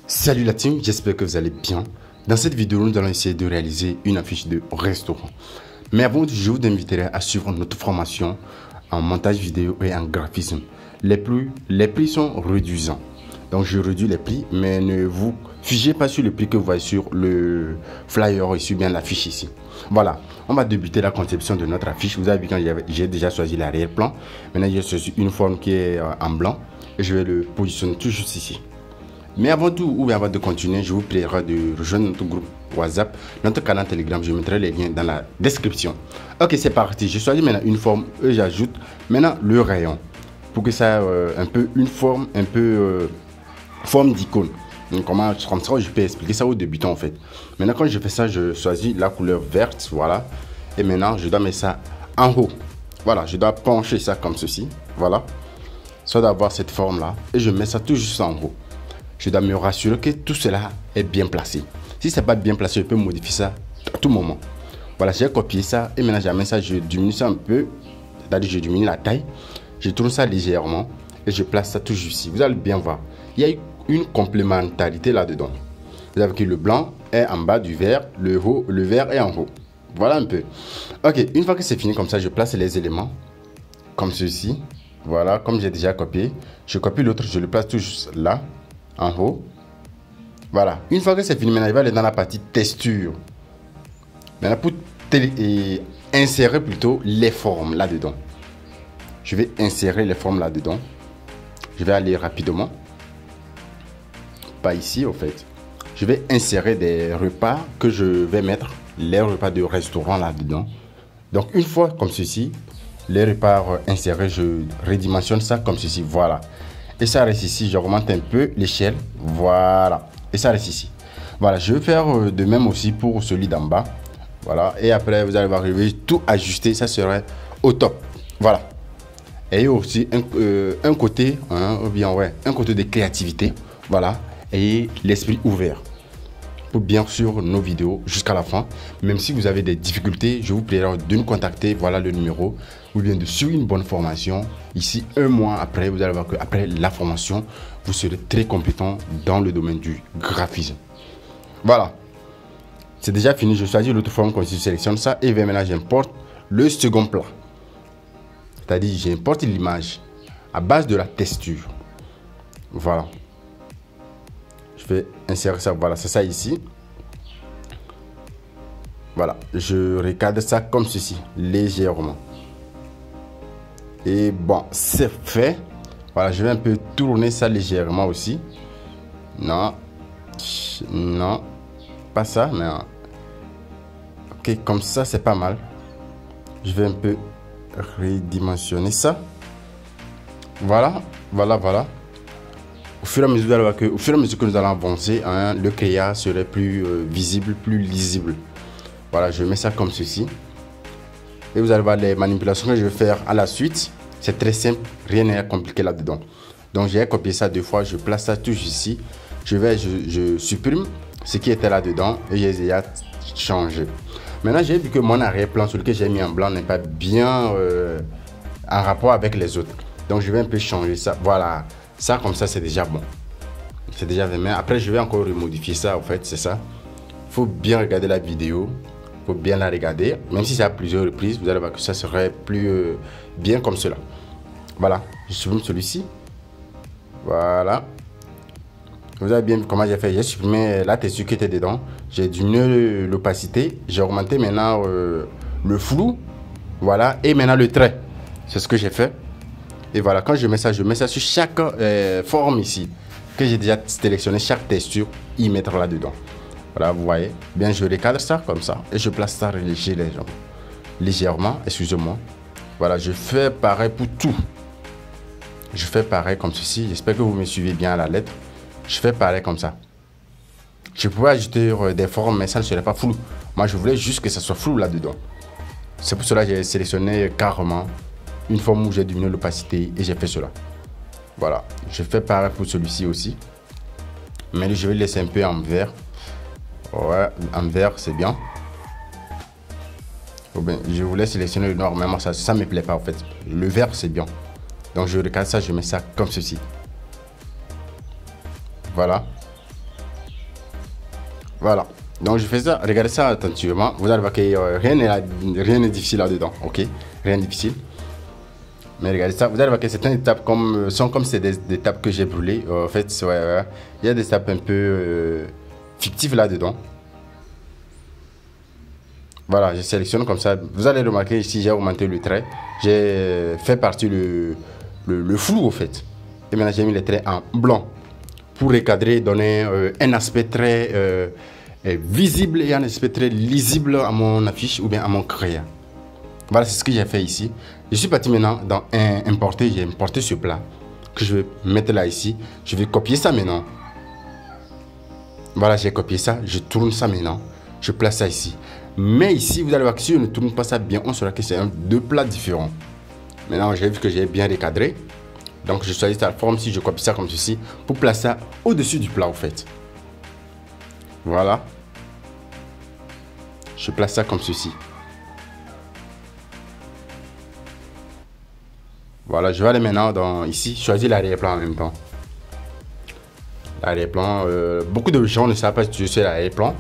Salut la team, j'espère que vous allez bien. Dans cette vidéo, nous allons essayer de réaliser une affiche de restaurant. Mais avant, je vous inviterai à suivre notre formation en montage vidéo et en graphisme. Les prix sont réduisants. Donc je réduis les prix, mais ne vous figez pas sur le prix que vous voyez sur le flyer ici, bien l'affiche ici. Voilà, on va débuter la conception de notre affiche. Vous avez vu quand j'ai déjà choisi l'arrière-plan. Maintenant, j'ai choisi une forme qui est en blanc et je vais le positionner tout juste ici. Mais avant tout, ou avant de continuer, je vous prierai de rejoindre notre groupe WhatsApp, notre canal Telegram. Je mettrai les liens dans la description. Ok, c'est parti. Je choisis maintenant une forme et j'ajoute maintenant le rayon pour que ça ait un peu une forme, forme d'icône. Donc, comme ça, je peux expliquer ça aux débutants en fait. Maintenant, quand je fais ça, je choisis la couleur verte, voilà. Et maintenant, je dois mettre ça en haut. Voilà, je dois pencher ça comme ceci, voilà. Soit d'avoir cette forme là et je mets ça tout juste en haut. Je dois me rassurer que tout cela est bien placé. Si ce n'est pas bien placé, je peux modifier ça à tout moment. Voilà, j'ai copié ça et maintenant j'amène ça, je diminue ça un peu. C'est-à-dire je diminue la taille, je tourne ça légèrement et je place ça tout juste ici. Vous allez bien voir, il y a une complémentarité là-dedans. Vous avez que le blanc est en bas du vert, le vert est en haut. Voilà un peu. Ok, une fois que c'est fini comme ça, je place les éléments comme ceci. Voilà, comme j'ai déjà copié. Je copie l'autre, je le place tout juste là. En haut. Voilà. Une fois que c'est fini, maintenant, il va aller dans la partie texture. Maintenant, pour insérer plutôt les formes là-dedans. Je vais insérer les formes là-dedans. Je vais aller rapidement. Pas ici, en fait. Je vais insérer des repas que je vais mettre, les repas de restaurant là-dedans. Donc, une fois comme ceci, les repas insérés, je redimensionne ça comme ceci. Voilà. Et ça reste ici, j'augmente un peu l'échelle, voilà, et ça reste ici. Voilà, je vais faire de même aussi pour celui d'en bas, voilà, et après vous allez voir, je vais tout ajuster, ça serait au top, voilà. Et aussi un côté, hein, ou bien ouais, un côté de créativité, voilà, et l'esprit ouvert. Pour bien sûr nos vidéos jusqu'à la fin. Même si vous avez des difficultés, je vous prierai de nous contacter. Voilà le numéro. Ou bien de suivre une bonne formation. Ici, un mois après, vous allez voir qu'après la formation, vous serez très compétent dans le domaine du graphisme. Voilà. C'est déjà fini. Je choisis l'autre forme quand je sélectionne ça. Et maintenant, j'importe le second plat. C'est-à-dire, j'importe l'image à base de la texture. Voilà. Je vais insérer ça, voilà, c'est ça ici. Voilà, je recadre ça comme ceci, légèrement. Et bon, c'est fait. Voilà, je vais un peu tourner ça légèrement aussi. Non, non, pas ça, mais ok, comme ça, c'est pas mal. Je vais un peu redimensionner ça. Voilà, voilà, voilà. Au fur et à mesure, que nous allons avancer, hein, le créa serait plus visible, plus lisible. Voilà, je mets ça comme ceci. Et vous allez voir les manipulations que je vais faire à la suite. C'est très simple, rien n'est compliqué là-dedans. Donc j'ai copié ça 2 fois, je place ça tout juste ici. Je supprime ce qui était là-dedans et j'ai déjà changé. Maintenant, j'ai vu que mon arrière-plan sur lequel j'ai mis en blanc n'est pas bien en rapport avec les autres. Donc je vais un peu changer ça. Voilà. Ça, comme ça, c'est déjà bon. C'est déjà fait. Mais après, je vais encore remodifier ça, en fait, c'est ça. Il faut bien regarder la vidéo. Il faut bien la regarder. Même si c'est à plusieurs reprises, vous allez voir que ça serait plus bien comme cela. Voilà. Je supprime celui-ci. Voilà. Vous avez bien vu comment j'ai fait. J'ai supprimé la texture qui était dedans. J'ai diminué l'opacité. J'ai augmenté maintenant le flou. Voilà. Et maintenant le trait. C'est ce que j'ai fait. Et voilà, quand je mets ça sur chaque forme ici, que j'ai déjà sélectionné, chaque texture, y mettre là-dedans. Voilà, vous voyez. Bien, je recadre ça comme ça et je place ça légèrement, excusez-moi. Voilà, je fais pareil pour tout. Je fais pareil comme ceci. J'espère que vous me suivez bien à la lettre. Je fais pareil comme ça. Je pourrais ajouter des formes, mais ça ne serait pas flou. Moi, je voulais juste que ça soit flou là-dedans. C'est pour cela que j'ai sélectionné carrément une forme où j'ai diminué l'opacité et j'ai fait cela. Voilà, je fais pareil pour celui-ci aussi. Mais je vais laisser un peu en vert. Ouais, en vert, c'est bien. Bien. Je voulais sélectionner le noir, mais moi, ça ne me plaît pas en fait. Le vert, c'est bien. Donc, je recadre ça, je mets ça comme ceci. Voilà. Voilà. Donc je fais ça, regardez ça attentivement. Vous allez voir que rien n'est difficile là-dedans, ok? Rien de difficile. Mais regardez ça, vous allez voir que certaines étapes sont comme c'est des étapes que j'ai brûlées. En fait, ouais, il y a des étapes un peu fictives là-dedans. Voilà, je sélectionne comme ça. Vous allez remarquer ici, j'ai augmenté le trait. J'ai fait partir le flou au fait. Et maintenant, j'ai mis les traits en blanc pour recadrer, donner un aspect très visible et un aspect très lisible à mon affiche ou bien à mon créa. Voilà, c'est ce que j'ai fait ici. Je suis parti maintenant dans importer. J'ai importé ce plat que je vais mettre là ici. Je vais copier ça maintenant. Voilà, j'ai copié ça. Je tourne ça maintenant. Je place ça ici. Mais ici, vous allez voir que si je ne tourne pas ça bien, on saura que c'est deux plats différents. Maintenant, j'ai vu que j'ai bien recadré. Donc, je choisis la forme si je copie ça comme ceci pour placer ça au-dessus du plat, en fait. Voilà. Je place ça comme ceci. Voilà, je vais aller maintenant dans ici, choisir l'arrière-plan en même temps. L'arrière-plan, beaucoup de gens ne savent pas utiliser l'arrière-plan.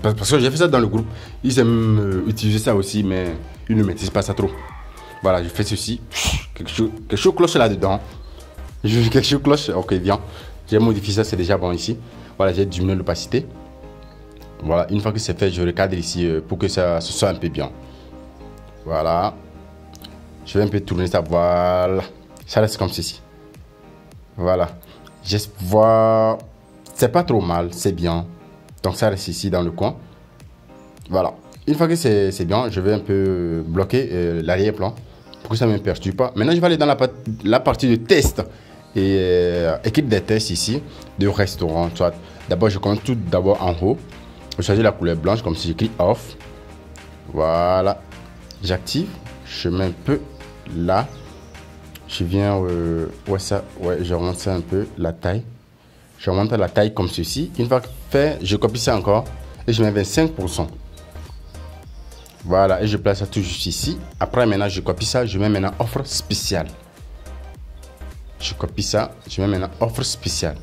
Parce que j'ai fait ça dans le groupe. Ils aiment utiliser ça aussi, mais ils ne maîtrisent pas ça trop. Voilà, je fais ceci. Quelque chose cloche là-dedans. Quelque chose cloche. Ok, bien. J'ai modifié ça, c'est déjà bon ici. Voilà, j'ai diminué l'opacité. Voilà, une fois que c'est fait, je recadre ici pour que ça se soit un peu bien. Voilà. Je vais un peu tourner ça. Voilà. Ça reste comme ceci. Voilà. Je vois. C'est pas trop mal, c'est bien. Donc ça reste ici dans le coin. Voilà. Une fois que c'est bien, je vais un peu bloquer l'arrière-plan pour que ça ne me perturbe pas. Maintenant, je vais aller dans la partie de test et équipe des tests ici de restaurant. D'abord, je commence tout d'abord en haut. Je choisis la couleur blanche comme si j'écris off. Voilà. J'active. Je mets un peu là. Je viens. Ouais, je remonte ça un peu la taille. Je remonte la taille comme ceci. Une fois fait, je copie ça encore et je mets 25%. Voilà, et je place ça tout juste ici. Après, maintenant, je copie ça. Je mets maintenant offre spéciale. Je copie ça. Je mets maintenant offre spéciale.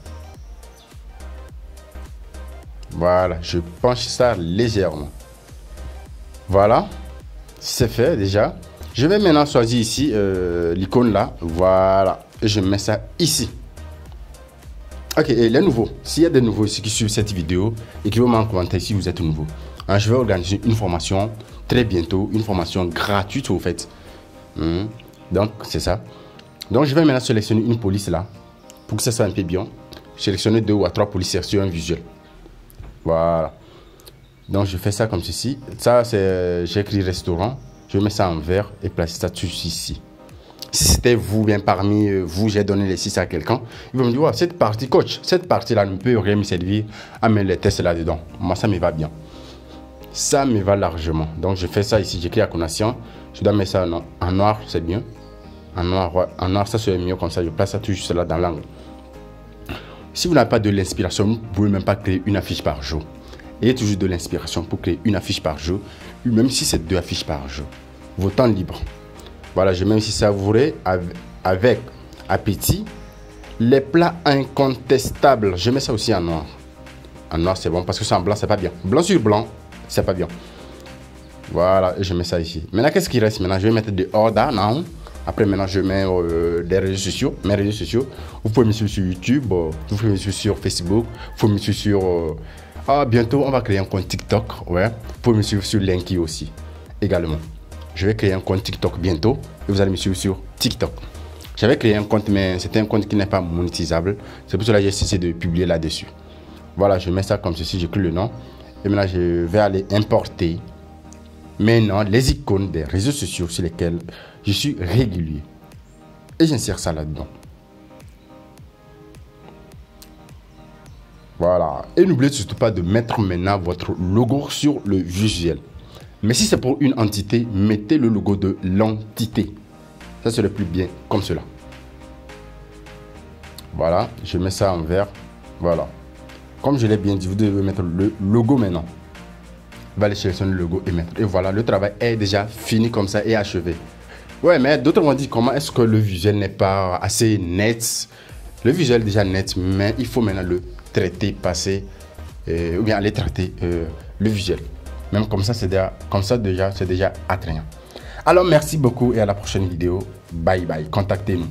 Voilà, je penche ça légèrement. Voilà, c'est fait déjà. Je vais maintenant choisir ici l'icône là. Voilà, et je mets ça ici. Ok, et les nouveaux, s'il y a des nouveaux ici qui suivent cette vidéo, écrivez-moi en commentaire si vous êtes nouveau. Alors, je vais organiser une formation très bientôt, une formation gratuite au fait. Donc, c'est ça. Donc, je vais maintenant sélectionner une police là, pour que ça soit un peu bien. Sélectionner 2 ou 3 polices sur un visuel. Voilà. Donc, je fais ça comme ceci. Ça, c'est, j'ai écrit restaurant. Je mets ça en vert et placer ça tout ici. Si c'était vous, bien parmi vous, j'ai donné les 6 à quelqu'un, il va me dire, ouais, cette partie, coach, cette partie-là ne peut rien me servir à mettre les tests là-dedans. Moi, ça me va bien. Ça me va largement. Donc, je fais ça ici, j'écris à connaissance. Je dois mettre ça en noir, c'est bien. En noir, ouais. En noir, ça serait mieux comme ça. Je place ça tout juste là dans l'angle. Si vous n'avez pas de l'inspiration, vous ne pouvez même pas créer une affiche par jour. Ayez toujours de l'inspiration pour créer une affiche par jour, même si c'est 2 affiches par jour. Vos temps libres. Voilà, je mets aussi savouré avec appétit. Les plats incontestables, je mets ça aussi en noir. En noir, c'est bon parce que c'est en blanc, c'est pas bien. Blanc sur blanc, c'est pas bien. Voilà, et je mets ça ici. Maintenant, qu'est-ce qui reste? Maintenant, je vais mettre des ordres. Non. Après, maintenant, je mets des réseaux sociaux. Mes réseaux sociaux. Vous pouvez me suivre sur YouTube, vous pouvez me suivre sur Facebook, vous pouvez me suivre sur. Bientôt, on va créer un compte TikTok. Ouais. Vous pouvez me suivre sur Linky aussi, également. Je vais créer un compte TikTok bientôt et vous allez me suivre sur TikTok. J'avais créé un compte, mais c'était un compte qui n'est pas monétisable. C'est pour cela que j'ai cessé de publier là-dessus. Voilà, je mets ça comme ceci, j'écris le nom. Et maintenant, je vais aller importer maintenant les icônes des réseaux sociaux sur lesquels je suis régulier. Et j'insère ça là-dedans. Voilà. Et n'oubliez surtout pas de mettre maintenant votre logo sur le visuel. Mais si c'est pour une entité, mettez le logo de l'entité. Ça serait plus bien comme cela. Voilà, je mets ça en vert. Voilà. Comme je l'ai bien dit, vous devez mettre le logo maintenant. Vous allez sélectionner le logo et mettre. Et voilà, le travail est déjà fini comme ça et achevé. Ouais, mais d'autres vont dire comment est-ce que le visuel n'est pas assez net. Le visuel est déjà net, mais il faut maintenant le traiter, passer ou bien aller traiter le visuel. Même comme ça, c'est déjà attrayant. Alors, merci beaucoup et à la prochaine vidéo. Bye bye. Contactez-nous.